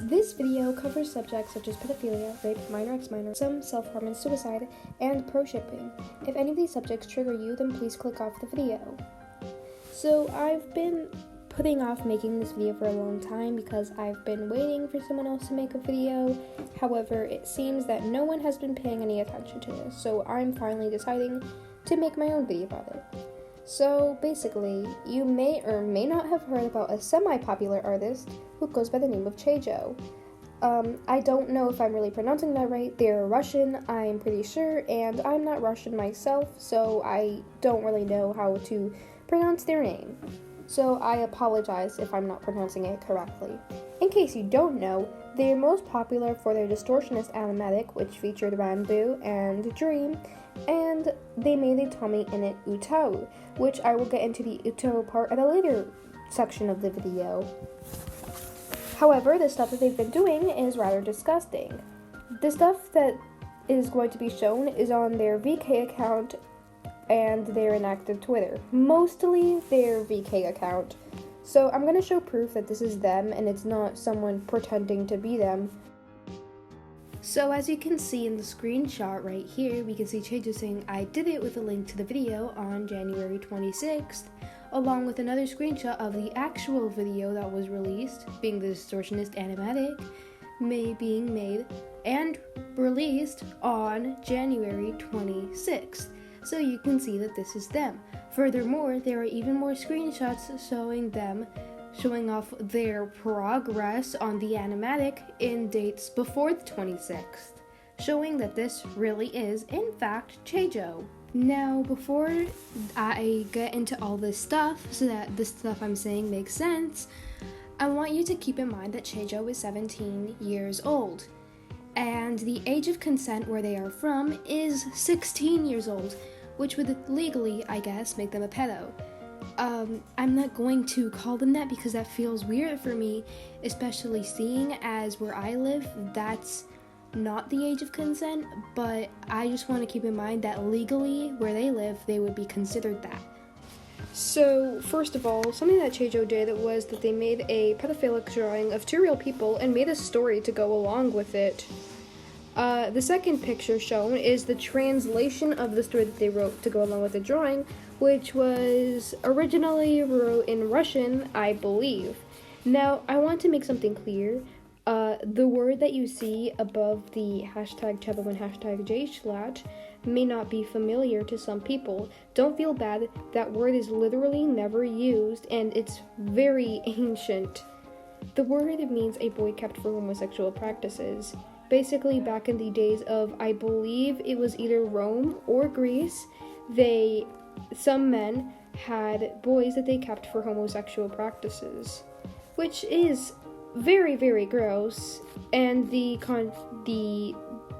This video covers subjects such as pedophilia, rape, minor x minor, some self-harm and suicide, and pro-shipping. If any of these subjects trigger you, then please click off the video. So I've been putting off making this video for a long time because I've been waiting for someone else to make a video. However, it seems that no one has been paying any attention to this, so I'm finally deciding to make my own video about it. So basically, you may or may not have heard about a semi-popular artist who goes by the name of Chejou. I don't know if I'm really pronouncing that right. They're Russian, I'm pretty sure, and I'm not Russian myself, so I don't really know how to pronounce their name. So I apologize if I'm not pronouncing it correctly. In case you don't know, they're most popular for their distortionist animatic, which featured Ranbu and Dream, and they made a Tommy in it Utau, which I will get into the Utau part at a later section of the video. However, the stuff that they've been doing is rather disgusting. The stuff that is going to be shown is on their VK account and their inactive Twitter. Mostly their VK account. So I'm going to show proof that this is them and it's not someone pretending to be them. So as you can see in the screenshot right here, we can see Chejou saying I did it with a link to the video on January 26th, along with another screenshot of the actual video that was released, being the distortionist animatic, being made and released on January 26th. So you can see that this is them. Furthermore, there are even more screenshots showing them showing off their progress on the animatic in dates before the 26th, showing that this really is, in fact, Chejou. Now, before I get into all this stuff, so that the stuff I'm saying makes sense, I want you to keep in mind that Chejou is 17 years old, and the age of consent where they are from is 16 years old, which would legally, I guess, make them a pedo. I'm not going to call them that because that feels weird for me, especially seeing as where I live, that's not the age of consent, but I just want to keep in mind that legally, where they live, they would be considered that. So, first of all, something that Chejou did was that they made a pedophilic drawing of two real people and made a story to go along with it. The second picture shown is the translation of the story that they wrote to go along with the drawing, which was originally wrote in Russian, I believe. Now, I want to make something clear. The word that you see above the hashtag Chejou and hashtag JSchlatt may not be familiar to some people. Don't feel bad, that word is literally never used, and it's very ancient. The word means a boy kept for homosexual practices. Basically, back in the days of, I believe it was either Rome or Greece, some men had boys that they kept for homosexual practices, which is very, very gross, and the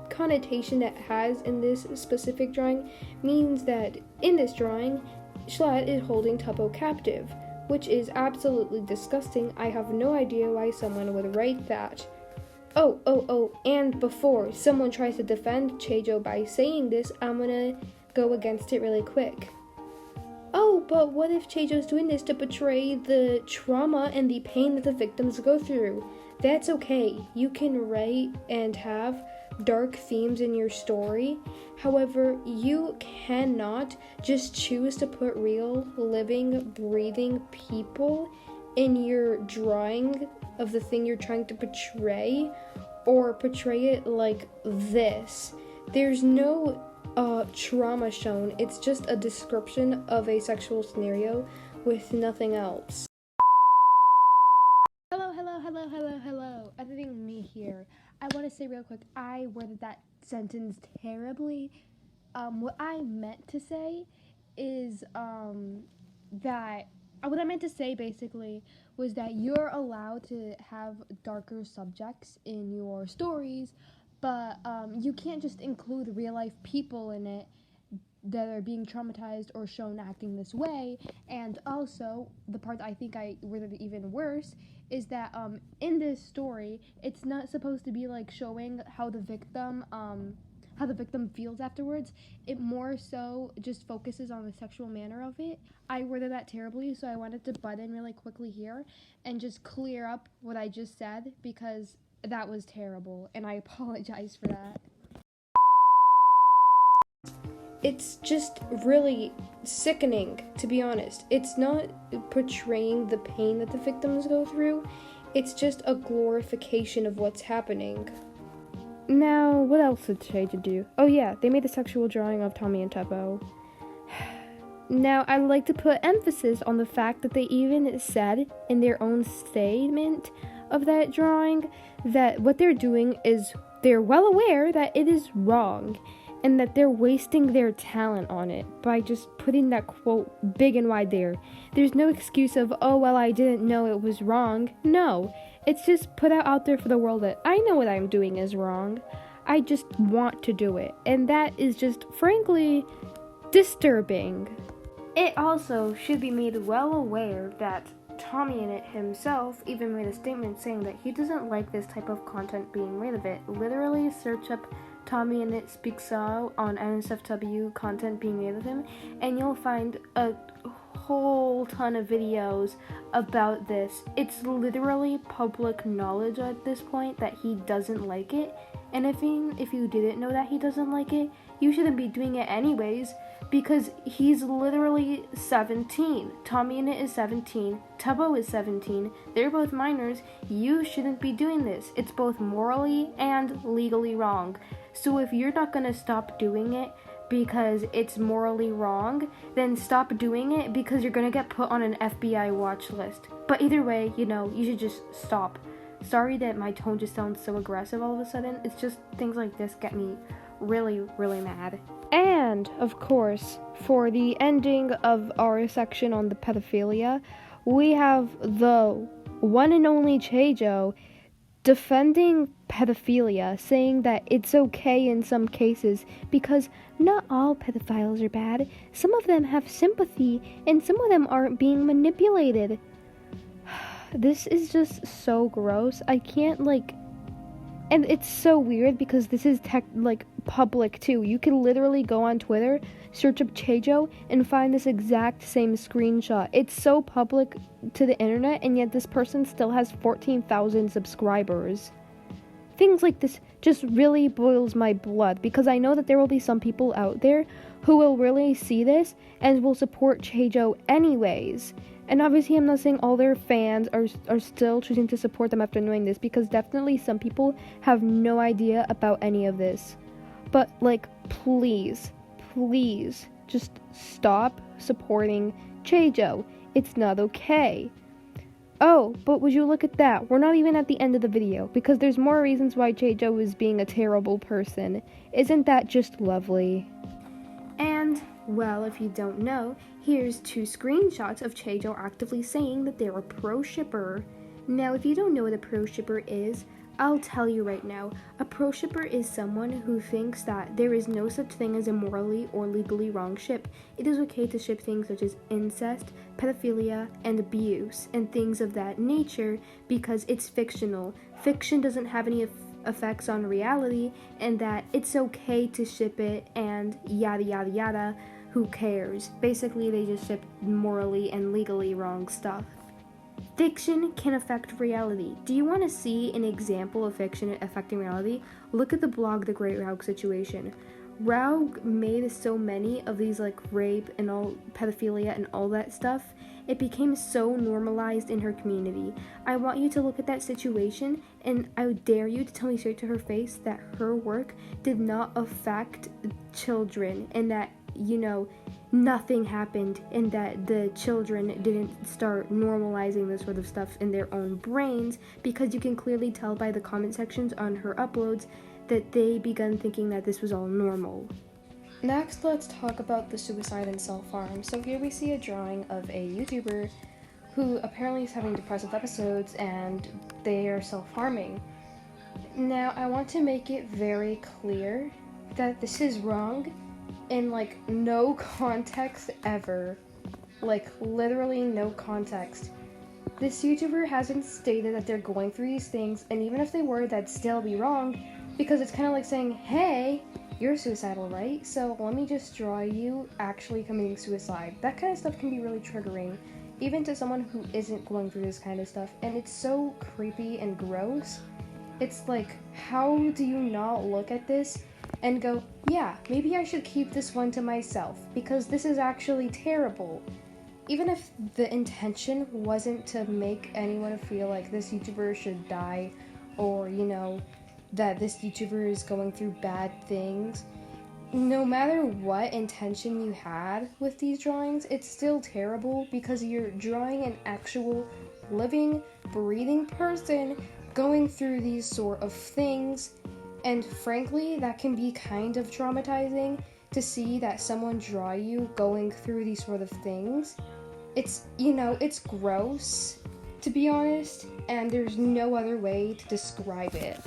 connotation that has in this specific drawing means that in this drawing, Schlatt is holding Tuppo captive, which is absolutely disgusting. I have no idea why someone would write that. And before someone tries to defend Chejou by saying this, I'm gonna go against it really quick. But what if Chejou's doing this to portray the trauma and the pain that the victims go through? That's okay. You can write and have dark themes in your story. However, you cannot just choose to put real, living, breathing people in your drawing of the thing you're trying to portray, or portray it like this. There's no trauma shown, it's just a description of a sexual scenario with nothing else. Hello. Editing me here. I want to say real quick, I worded that sentence terribly. What I meant to say is what I meant to say basically was that you're allowed to have darker subjects in your stories, but you can't just include real life people in it that are being traumatized or shown acting this way. And also, the part that I think I worded it even worse is that in this story, it's not supposed to be like showing how the victim how the victim feels afterwards. It more so just focuses on the sexual manner of it. I worded that terribly, so I wanted to butt in really quickly here and just clear up what I just said, because that was terrible, and I apologize for that. It's just really sickening, to be honest. It's not portraying the pain that the victims go through. It's just a glorification of what's happening. Now, what else did Chejou do? Oh yeah, they made a sexual drawing of Tommy and Tuppo. Now, I'd like to put emphasis on the fact that they even said in their own statement of that drawing that what they're doing is, they're well aware that it is wrong, and that they're wasting their talent on it by just putting that quote big and wide there. There's no excuse of, oh, well, I didn't know it was wrong. No, it's just put out there for the world that I know what I'm doing is wrong. I just want to do it. And that is just, frankly, disturbing. It also should be made well aware that Tommy in it himself even made a statement saying that he doesn't like this type of content being made of it. Literally search up Tommy in it speaks out on NSFW content being made of him, and you'll find a whole ton of videos about this. It's literally public knowledge at this point that he doesn't like it, and if you didn't know that he doesn't like it, you shouldn't be doing it anyways, because he's literally 17. Tommy in it is 17. Tubbo is 17. They're both minors. You shouldn't be doing this. It's both morally and legally wrong. So if you're not gonna stop doing it because it's morally wrong, then stop doing it because you're gonna get put on an FBI watch list. But either way, you should just stop. Sorry that my tone just sounds so aggressive all of a sudden. It's just things like this get me really, really mad. And, of course, for the ending of our section on the pedophilia, we have the one and only Chejou defending pedophilia, saying that it's okay in some cases because not all pedophiles are bad. Some of them have sympathy, and some of them aren't being manipulated. This is just so gross. I can't, and it's so weird because this is public too. You can literally go on Twitter, search up Chejou, and find this exact same screenshot. It's so public to the internet, and yet this person still has 14,000 subscribers. Things like this just really boils my blood, because I know that there will be some people out there who will really see this and will support Chejou anyways. And obviously I'm not saying all their fans are still choosing to support them after knowing this, because definitely some people have no idea about any of this. But, please, just stop supporting Chejou. It's not okay. Oh, but would you look at that? We're not even at the end of the video, because there's more reasons why Chejou is being a terrible person. Isn't that just lovely? And, well, if you don't know, here's 2 screenshots of Chejou actively saying that they're a pro-shipper. Now, if you don't know what a pro-shipper is, I'll tell you right now. A pro-shipper is someone who thinks that there is no such thing as a morally or legally wrong ship. It is okay to ship things such as incest, pedophilia, and abuse, and things of that nature, because it's fictional. Fiction doesn't have any effects on reality, and that it's okay to ship it, and yada yada yada. Who cares? Basically, they just ship morally and legally wrong stuff. Fiction can affect reality. Do you want to see an example of fiction affecting reality? Look at the blog The Great Raug Situation. Raug made so many of these rape and all pedophilia and all that stuff. It became so normalized in her community. I want you to look at that situation, and I dare you to tell me straight to her face that her work did not affect children, and that nothing happened, and that the children didn't start normalizing this sort of stuff in their own brains, because you can clearly tell by the comment sections on her uploads that they began thinking that this was all normal. Next, let's talk about the suicide and self-harm. So here we see a drawing of a YouTuber who apparently is having depressive episodes, and they are self-harming. Now, I want to make it very clear that this is wrong in no context ever. Literally no context. This YouTuber hasn't stated that they're going through these things, and even if they were, that'd still be wrong, because it's kind of like saying, hey, you're suicidal, right? So let me just draw you actually committing suicide. That kind of stuff can be really triggering, even to someone who isn't going through this kind of stuff, and it's so creepy and gross. It's like, how do you not look at this and go, yeah, maybe I should keep this one to myself, because this is actually terrible. Even if the intention wasn't to make anyone feel like this YouTuber should die, or, that this YouTuber is going through bad things, no matter what intention you had with these drawings, it's still terrible because you're drawing an actual living, breathing person going through these sort of things. And frankly, that can be kind of traumatizing to see that someone draw you going through these sort of things. It's gross, to be honest, and there's no other way to describe it.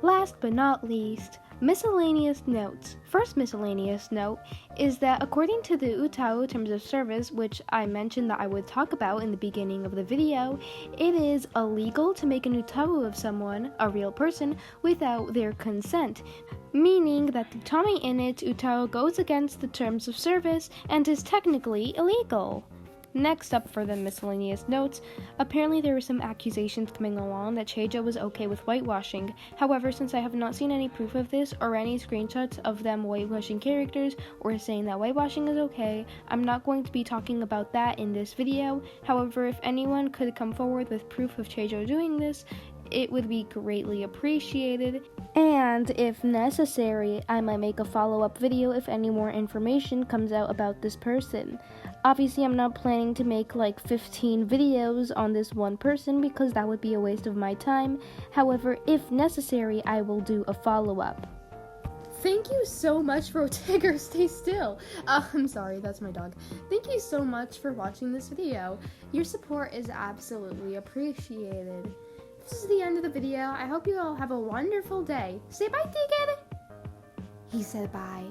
Last but not least, miscellaneous notes. First miscellaneous note is that according to the Utao Terms of Service, which I mentioned that I would talk about in the beginning of the video, it is illegal to make an Utao of someone, a real person, without their consent, meaning that the Tommy in it Utao goes against the Terms of Service and is technically illegal. Next up for the miscellaneous notes, apparently there were some accusations coming along that Chejou was okay with whitewashing. However, since I have not seen any proof of this or any screenshots of them whitewashing characters or saying that whitewashing is okay, I'm not going to be talking about that in this video. However, if anyone could come forward with proof of Chejou doing this, it would be greatly appreciated. And if necessary, I might make a follow-up video if any more information comes out about this person. Obviously, I'm not planning to make like 15 videos on this one person because that would be a waste of my time. However, if necessary, I will do a follow-up. Thank you so much for Tigger, stay still. I'm sorry, that's my dog. Thank you so much for watching this video. Your support is absolutely appreciated. This is the end of the video. I hope you all have a wonderful day. Say bye, Tigger. He said bye.